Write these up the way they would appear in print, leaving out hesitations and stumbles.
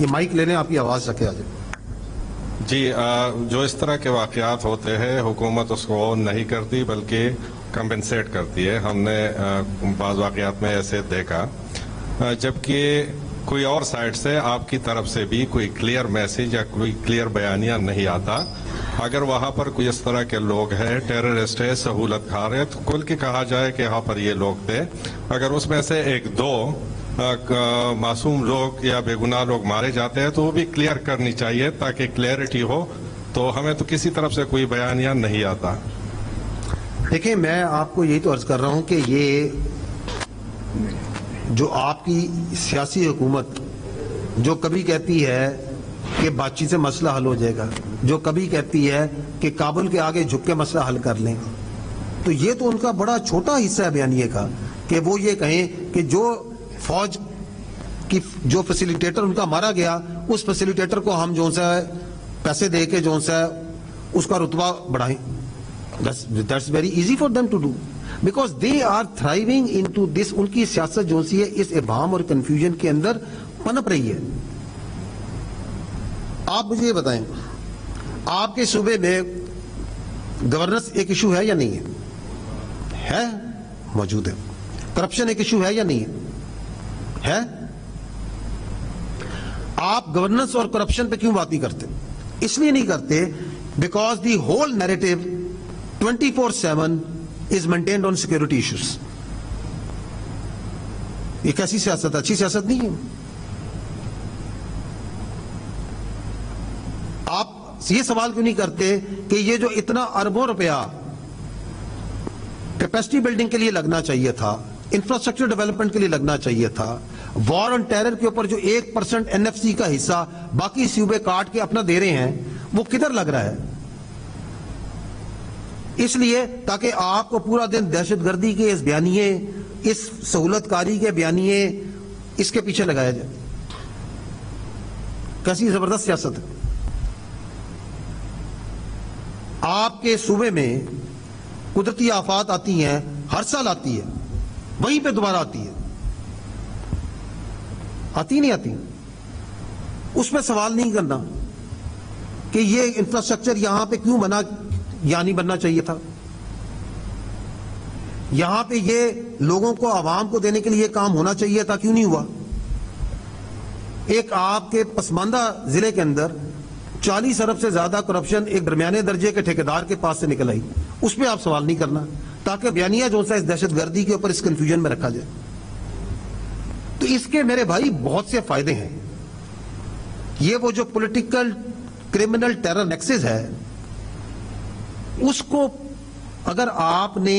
یہ مائک لے لیں, آپ کی آواز رکھے آ جائے. جی, جو اس طرح کے واقعات ہوتے ہیں حکومت اس کو نہیں کرتی بلکہ کمپنسیٹ کرتی ہے. ہم نے بعض واقعات میں ایسے دیکھا, جبکہ کوئی اور سائٹ سے آپ کی طرف سے بھی کوئی کلیئر میسج یا کوئی کلیئر بیانیہ نہیں آتا. اگر وہاں پر کوئی اس طرح کے لوگ ہیں, ٹیررسٹ ہے, سہولت کھار ہے, تو کل کی کہا جائے کہ یہاں پر یہ لوگ تھے, اگر اس میں سے ایک دو معصوم لوگ یا بے گناہ لوگ مارے جاتے ہیں تو وہ بھی کلیئر کرنی چاہیے تاکہ کلیئرٹی ہو. تو ہمیں تو کسی طرف سے کوئی بیانیہ نہیں آتا. دیکھیں, میں آپ کو یہی تو عرض کر رہا ہوں کہ یہ جو آپ کی سیاسی حکومت جو کبھی کہتی ہے کہ بات چیت سے مسئلہ حل ہو جائے گا, جو کبھی کہتی ہے کہ کابل کے آگے جھک کے مسئلہ حل کر لیں, تو یہ تو ان کا بڑا چھوٹا حصہ ہے بیانیے کا کہ وہ یہ کہیں کہ جو فوج کی جو فیسیلیٹیٹر ان کا مارا گیا, اس فیسیلیٹیٹر کو ہم جو سا پیسے دے کے جو سا اس کا رتبہ بڑھائیں. That's very easy for them to do because they are thriving into this. ان کی سیاست جو سی ہے اس ابہام اور کنفیوژن کے اندر پنپ رہی ہے. آپ مجھے یہ بتائیں, آپ کے صوبے میں گورننس ایک ایشو ہے یا نہیں ہے؟ ہے, موجود ہے. کرپشن ایک ایشو ہے یا نہیں ہے؟ آپ گورننس اور کرپشن پہ کیوں بات نہیں کرتے؟ اس لیے نہیں کرتے because the whole narrative 24/7 is maintained on security issues. یہ کیسی سیاست ہے؟ اچھی سیاست نہیں ہے. آپ یہ سوال کیوں نہیں کرتے کہ یہ جو اتنا اربوں روپیہ کیپیسٹی بلڈنگ کے لیے لگنا چاہیے تھا, انفراسٹرکچر ڈیولپمنٹ کے لیے لگنا چاہیے تھا, وار آن ٹیرر کے اوپر جو 1% NFC کا حصہ باقی صوبے کاٹ کے اپنا دے رہے ہیں, وہ کدھر لگ رہا ہے؟ اس لیے تاکہ آپ کو پورا دن دہشت گردی کے اس بیانیے, اس سہولت کاری کے بیانیے, اس کے پیچھے لگایا جائے. کیسی زبردست سیاست ہے. آپ کے صوبے میں قدرتی آفات آتی ہیں, ہر سال آتی ہے, وہیں پہ دوبارہ آتی ہے, آتی نہیں آتی. اس میں سوال نہیں کرنا کہ یہ انفراسٹرکچر یہاں پہ کیوں بنا یا نہیں بننا چاہیے تھا, یہاں پہ یہ لوگوں کو, عوام کو دینے کے لیے کام ہونا چاہیے تھا, کیوں نہیں ہوا؟ ایک آپ کے پسماندہ ضلع کے اندر 40 ارب سے زیادہ کرپشن ایک درمیانے درجے کے ٹھیکیدار کے پاس سے نکل آئی, اس پہ آپ سوال نہیں کرنا تاکہ بیانیہ جو سا اس دہشت گردی کے اوپر اس کنفیوژن میں رکھا جائے. تو اس کے میرے بھائی بہت سے فائدے ہیں. یہ وہ جو پولیٹیکل کرمنل ٹیرر نیکسس ہے, اس کو اگر آپ نے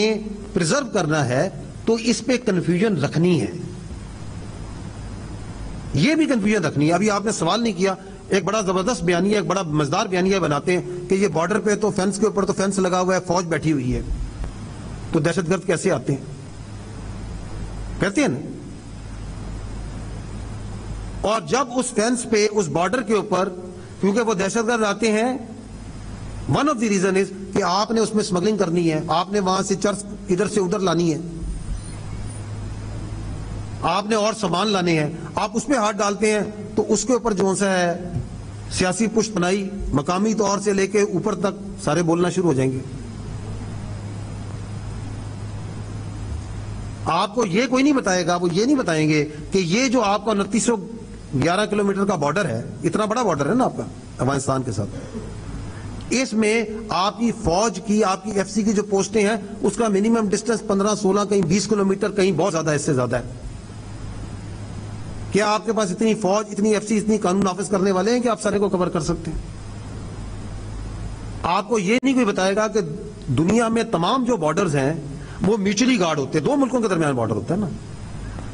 پریزرو کرنا ہے تو اس پہ کنفیوژن رکھنی ہے, یہ بھی کنفیوژن رکھنی ہے. ابھی آپ نے سوال نہیں کیا, ایک بڑا زبردست بیانیہ, ایک بڑا مزدار بیانیہ بناتے ہیں کہ یہ بارڈر پہ تو فینس کے اوپر تو فینس لگا ہوا ہے, فوج بیٹھی ہوئی ہے, تو دہشت گرد کیسے آتے ہیں؟ کہتے ہیں نا. اور جب اس فینس پہ, اس بارڈر کے اوپر, کیونکہ وہ دہشت گرد آتے ہیں, one of the reason is کہ آپ نے اس میں اسمگلنگ کرنی ہے, آپ نے وہاں سے چرس ادھر سے ادھر لانی ہے, آپ نے اور سامان لانے ہیں, آپ اس پہ ہاتھ ڈالتے ہیں تو اس کے اوپر جو سا ہے سیاسی پشت پناہی مقامی طور سے لے کے اوپر تک سارے بولنا شروع ہو جائیں گے. آپ کو یہ کوئی نہیں بتائے گا, وہ یہ نہیں بتائیں گے کہ یہ جو آپ کا 2911 کلومیٹر کا بارڈر ہے, اتنا بڑا بارڈر ہے نا آپ کا افغانستان کے ساتھ, اس میں آپ کی فوج کی, آپ کی FC کی جو پوسٹیں ہیں, اس کا منیمم ڈسٹنس 15-16 کہیں 20 کلومیٹر, کہیں بہت زیادہ, اس سے زیادہ ہے. کیا آپ کے پاس اتنی فوج, اتنی FC, اتنی قانون نافذ کرنے والے ہیں کہ آپ سارے کو کور کر سکتے ہیں؟ آپ کو یہ نہیں کوئی بتائے گا کہ دنیا میں تمام جو بارڈرز ہیں وہ میوچلی گارڈ ہوتے ہیں, دو ملکوں کے درمیان بارڈر ہوتا ہے نا,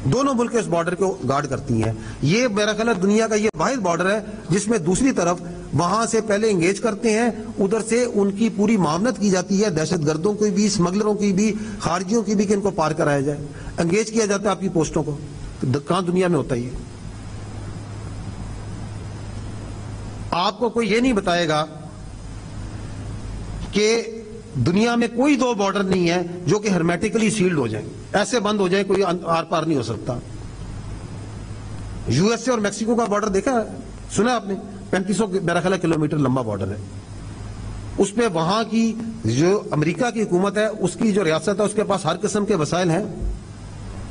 دونوں ملک اس بارڈر کو گارڈ کرتی ہیں. یہ میرا خیال ہے دنیا کا یہ واحد بارڈر ہے جس میں دوسری طرف وہاں سے پہلے انگیج کرتے ہیں, ادھر سے ان کی پوری معاونت کی جاتی ہے, دہشت گردوں کی بھی, اسمگلروں کی بھی, خارجیوں کی بھی, کہ ان کو پار کرایا جائے, انگیج کیا جاتا ہے آپ کی پوسٹوں کو. کہاں دنیا میں ہوتا ہے یہ؟ آپ کو کوئی یہ نہیں بتائے گا کہ دنیا میں کوئی دو بارڈر نہیں ہے جو کہ ہرمیٹیکلی سیلڈ ہو جائیں, ایسے بند ہو جائیں کوئی آر پار نہیں ہو سکتا. USA اور میکسیکو کا بارڈر دیکھا ہے, سنا آپ نے؟ 3500 میرا خیال ہے کلومیٹر لمبا بارڈر ہے. اس پہ وہاں کی جو امریکہ کی حکومت ہے, اس کی جو ریاست ہے, اس کے پاس ہر قسم کے وسائل ہیں,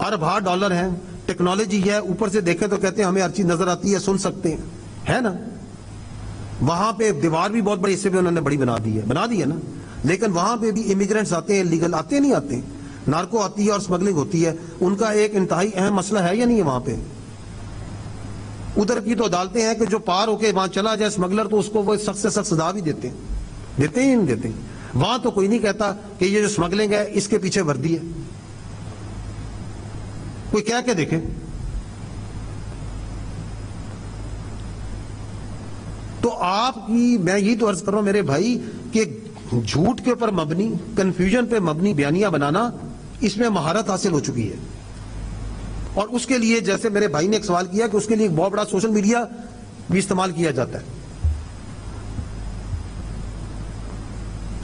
اربوں ڈالر ہیں, ٹیکنالوجی ہے, اوپر سے دیکھیں تو کہتے ہیں ہمیں ہر چیز نظر آتی ہے, سن سکتے ہیں, ہے نا. وہاں پہ دیوار بھی بہت بڑی, اس سے بھی انہوں نے بڑی بنا دی ہے نا. لیکن وہاں پہ بھی امیگرینٹس آتے ہیں, لیگل آتے نہیں آتے, نارکو آتی ہے اور سمگلنگ ہوتی ہے. ان کا ایک انتہائی اہم مسئلہ ہے یا نہیں ہے وہاں پہ؟ ادھر کی تو عدالتیں ہیں کہ جو پار ہو کے وہاں چلا جائے اسمگلر تو اس کو وہ سخت سے سخت سزا بھی دیتے ہیں ہی نہیں دیتے. وہاں تو کوئی نہیں کہتا کہ یہ جو اسمگلنگ ہے اس کے پیچھے وردی ہے. کوئی کہہ کے دیکھے. تو آپ کی, میں یہی تو عرض کر رہا ہوں میرے بھائی, کہ جھوٹ کے اوپر مبنی, کنفیوژن پہ مبنی بیانیہ بنانا, اس میں مہارت حاصل ہو چکی ہے. اور اس کے لیے جیسے میرے بھائی نے ایک سوال کیا کہ اس کے لیے ایک بہت بڑا سوشل میڈیا بھی استعمال کیا جاتا ہے.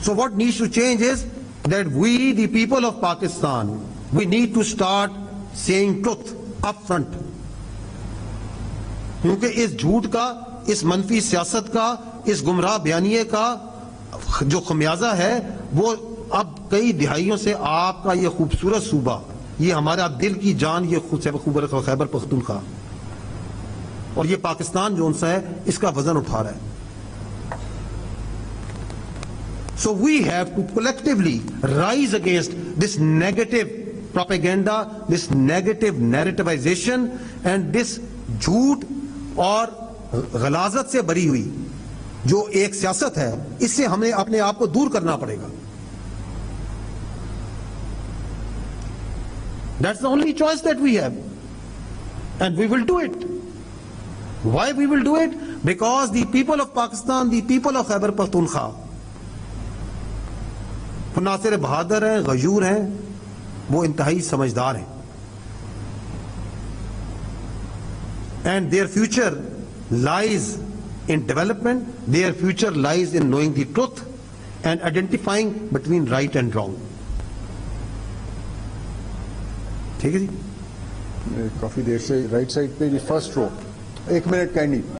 So what needs to change is that we, the people of Pakistan, we need to start saying truth up front. کیونکہ اس جھوٹ کا, اس منفی سیاست کا, اس گمراہ بیانیے کا جو خمیازہ ہے وہ اب کئی دہائیوں سے آپ کا یہ خوبصورت صوبہ, یہ ہمارا دل کی جان, یہ خیبر پختونخوا اور یہ پاکستان جو ان سے ہے, اس کا وزن اٹھا رہا ہے. So we have to collectively rise against this negative propaganda, this negative narrativization and this جھوٹ اور غلاظت سے بری ہوئی جو ایک سیاست ہے, اس سے ہمیں اپنے آپ کو دور کرنا پڑے گا. That's the only choice that we have. And we will do it. Why we will do it? Because the people of Pakistan, the people of Khyber Pakhtunkhwa, نہ صرف بہادر ہیں, غیور ہیں, وہ انتہائی سمجھدار ہیں. And their future lies in development, their future lies in knowing the truth and identifying between right and wrong. ٹھیک ہے جی. کافی دیر سے رائٹ سائڈ پہ جی, فرسٹ رو, 1 منٹ کینڈی.